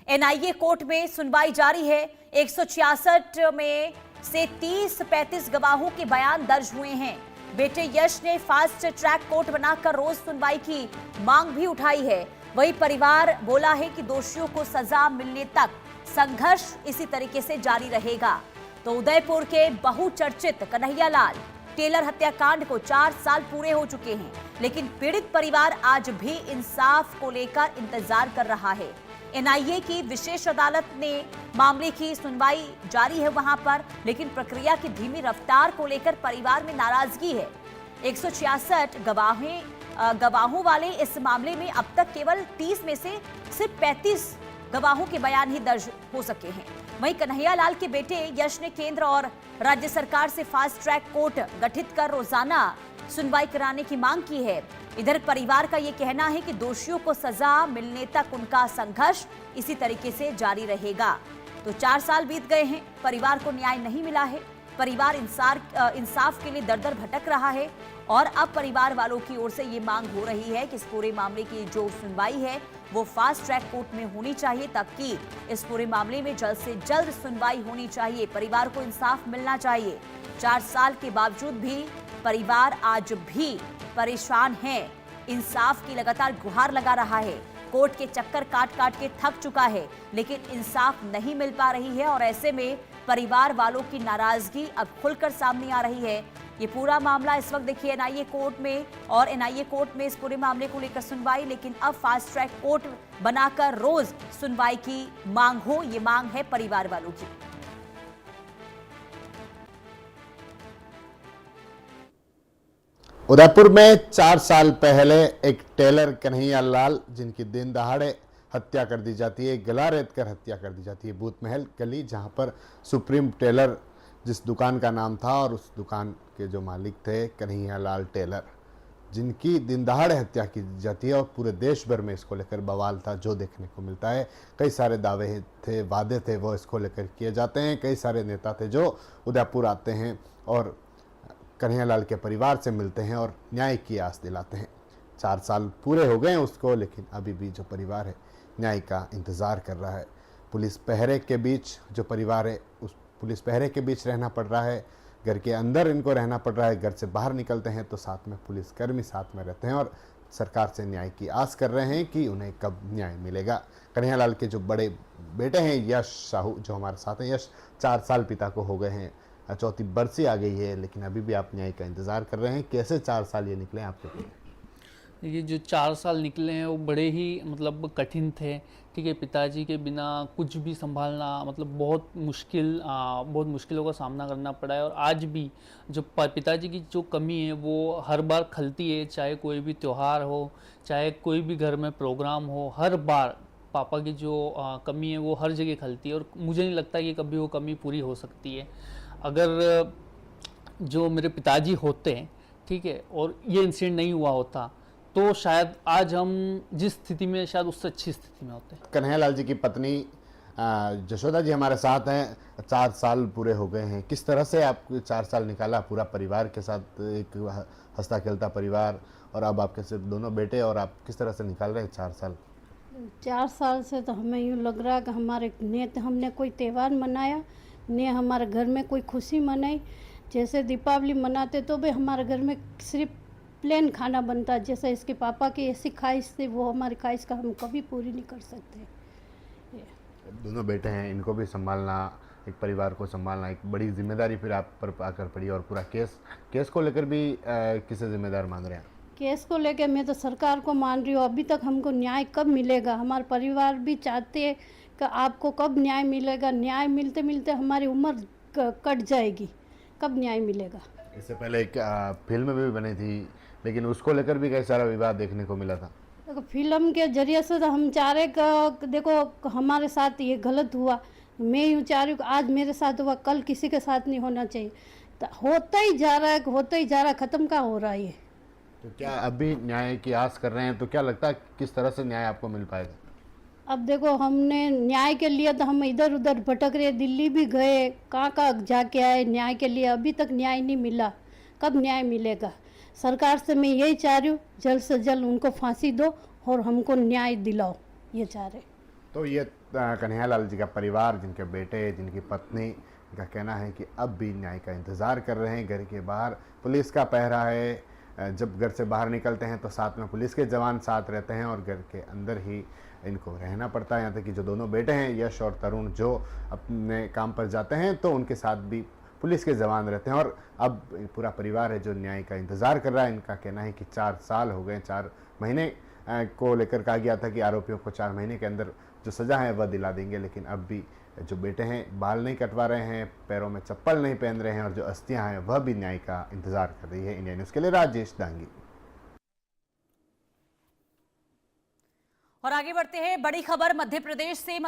NIA court में सुनवाई जारी है। 166 में से 30-35 गवाहों के बयान दर्ज हुए हैं। बेटे यश ने फास्ट ट्रैक कोर्ट बनाकर रोज सुनवाई की मांग भी उठाई है। वही परिवार बोला है कि दोषियों को सजा मिलने तक संघर्ष इसी तरीके से जारी रहेगा। तो उदयपुर के बहुचर्चित कन्हैयालाल टेलर हत्याकांड को 4 साल पूरे हो चुके हैं, लेकिन पीड़ित परिवार आज भी इंसाफ को लेकर इंतजार कर रहा है। एनआईए की विशेष अदालत ने मामले की सुनवाई जारी है वहां पर, लेकिन प्रक्रिया की धीमी रफ्तार को लेकर परिवार में नाराजगी है। 166 गवाहों वाले इस मामले में अब तक केवल 30 में से सिर्फ 35 गवाहों के बयान ही दर्ज हो सके हैं। वहीं कन्हैयालाल के बेटे यश ने केंद्र और राज्य सरकार से फास्ट ट्रैक कोर्ट गठित कर रोजाना सुनवाई कराने की मांग की है। इधर परिवार का यह कहना है कि दोषियों को सजा मिलने तक उनका संघर्ष इसी तरीके से जारी रहेगा। तो 4 साल बीत गए हैं, परिवार को न्याय नहीं मिला है। परिवार इंसाफ के लिए दर-दर भटक रहा है और अब परिवार वालों की ओर से ये मांग हो रही है कि इस पूरे मामले की जो सुनवाई है वो फास्ट ट्रैक कोर्ट में होनी चाहिए, ताकि इस पूरे मामले में जल्द से जल्द सुनवाई होनी चाहिए। परिवार को इंसाफ मिलना चाहिए। 4 साल के बावजूद भी परिवार आज भी परेशान है। इंसाफ की लगातार गुहार लगा रहा है। कोर्ट के चक्कर काट के थक चुका है, लेकिन इंसाफ नहीं मिल पा रही है और ऐसे में परिवार वालों की नाराजगी अब खुलकर सामने आ रही है। ये पूरा मामला इस वक्त देखिए एनआईए कोर्ट में, और एनआईए कोर्ट में इस पूरे मामले को लेकर सुनवाई, लेकिन अब फास्ट ट्रैक कोर्ट बनाकर रोज सुनवाई की मांग हो, ये मांग है परिवार वालों की। उदयपुर में 4 साल पहले एक टेलर कन्हैयालाल, जिनकी दिन दहाड़े हत्या कर दी जाती है, गला रेत कर हत्या कर दी जाती है। बूथ महल गली, जहां पर सुप्रीम टेलर जिस दुकान का नाम था, और उस दुकान के जो मालिक थे कन्हैयालाल टेलर, जिनकी दिन दहाड़े हत्या की जाती है। और पूरे देश भर में इसको लेकर बवाल था, जो देखने को मिलता है। कई सारे दावे थे, वादे थे, वो इसको लेकर किए जाते हैं। कई सारे नेता थे जो उदयपुर आते हैं और कन्हैयालाल के परिवार से मिलते हैं और न्याय की आस दिलाते हैं। 4 साल पूरे हो गए हैं उसको, लेकिन अभी भी जो परिवार है न्याय का इंतज़ार कर रहा है। पुलिस पहरे के बीच जो परिवार है, उस पुलिस पहरे के बीच रहना पड़ रहा है। घर के अंदर इनको रहना पड़ रहा है। घर से बाहर निकलते हैं तो साथ में पुलिसकर्मी साथ में रहते हैं और सरकार से न्याय की आस कर रहे हैं कि उन्हें कब न्याय मिलेगा। कन्हैयालाल के जो बड़े बेटे हैं यश साहू, जो हमारे साथ हैं, यश 4 साल पिता को हो गए हैं, 4थी बरसी आ गई है, लेकिन अभी भी आप न्याय का इंतज़ार कर रहे हैं। कैसे 4 साल ये निकले आपके? ये जो 4 साल निकले हैं वो बड़े ही मतलब कठिन थे। ठीक है, पिताजी के बिना कुछ भी संभालना मतलब बहुत मुश्किलों का सामना करना पड़ा है। और आज भी जो पिताजी की जो कमी है वो हर बार खलती है, चाहे कोई भी त्यौहार हो, चाहे कोई भी घर में प्रोग्राम हो, हर बार पापा की जो कमी है वो हर जगह खलती है। और मुझे नहीं लगता कि कभी वो कमी पूरी हो सकती है। अगर जो मेरे पिताजी होते हैं, ठीक है, और ये इंसिडेंट नहीं हुआ होता तो शायद आज हम जिस स्थिति में, शायद उससे अच्छी स्थिति में होते हैं। कन्हैयालाल जी की पत्नी जशोदा जी हमारे साथ हैं। 4 साल पूरे हो गए हैं। किस तरह से आप 4 साल निकाला पूरा परिवार के साथ, एक हंसता खेलता परिवार, और अब आपके सिर्फ दोनों बेटे, और आप किस तरह से निकाल रहे हैं 4 साल? 4 साल से तो हमें यूँ लग रहा है कि हमारे ने हमने कोई त्यौहार मनाया, ने हमारे घर में कोई खुशी मनाई। जैसे दीपावली मनाते तो भी हमारे घर में सिर्फ प्लेन खाना बनता। जैसे इसके पापा की ऐसी ख्वाहिश थी, वो हमारी ख्वाहिश का हम कभी पूरी नहीं कर सकते। दोनों बेटे हैं, इनको भी संभालना, एक परिवार को संभालना एक बड़ी जिम्मेदारी फिर आप पर आकर पड़ी। और पूरा केस को लेकर भी किसे जिम्मेदार मान रहे हैं? केस को लेकर मैं तो सरकार को मान रही हूँ। अभी तक हमको न्याय कब मिलेगा? हमारे परिवार भी चाहते हैं कि आपको कब न्याय मिलेगा। न्याय मिलते मिलते हमारी उम्र कट जाएगी, कब न्याय मिलेगा? इससे पहले एक फिल्म भी बनी थी, लेकिन उसको लेकर भी कई सारा विवाद देखने को मिला था। देखो, फिल्म के जरिए से तो हम चाह रहे कि देखो हमारे साथ ये गलत हुआ। मैं यूँ चाह रही हूँ कि आज मेरे साथ हुआ, कल किसी के साथ नहीं होना चाहिए। तो होता ही जा रहा है, होता ही जा रहा है, ख़त्म का हो रहा है ये। तो क्या अभी न्याय की आस कर रहे हैं? तो क्या लगता है किस तरह से न्याय आपको मिल पाएगा? अब देखो, हमने न्याय के लिए तो हम इधर उधर भटक रहे, दिल्ली भी गए, कहाँ जाके आए न्याय के लिए, अभी तक न्याय नहीं मिला। कब न्याय मिलेगा? सरकार से मैं यही चाह रही हूँ, जल्द से जल्द उनको फांसी दो और हमको न्याय दिलाओ, ये चाह रहे। तो ये कन्हैयालाल जी का परिवार, जिनके बेटे, जिनकी पत्नी का कहना है कि अब भी न्याय का इंतज़ार कर रहे हैं। घर के बाहर पुलिस का पहरा है, जब घर से बाहर निकलते हैं तो साथ में पुलिस के जवान साथ रहते हैं और घर के अंदर ही इनको रहना पड़ता है। यहाँ तक कि जो दोनों बेटे हैं यश और तरुण, जो अपने काम पर जाते हैं तो उनके साथ भी पुलिस के जवान रहते हैं। और अब पूरा परिवार है जो न्याय का इंतज़ार कर रहा है। इनका कहना है कि 4 साल हो गए, 4 महीने को लेकर कहा गया था कि आरोपियों को 4 महीने के अंदर जो सज़ा है वह दिला देंगे, लेकिन अब भी जो बेटे हैं बाल नहीं कटवा रहे हैं, पैरों में चप्पल नहीं पहन रहे हैं और जो अस्थियां हैं वह भी न्याय का इंतजार कर रही है। इंडिया न्यूज़ के लिए राजेश डांगी। और आगे बढ़ते हैं, बड़ी खबर मध्य प्रदेश से।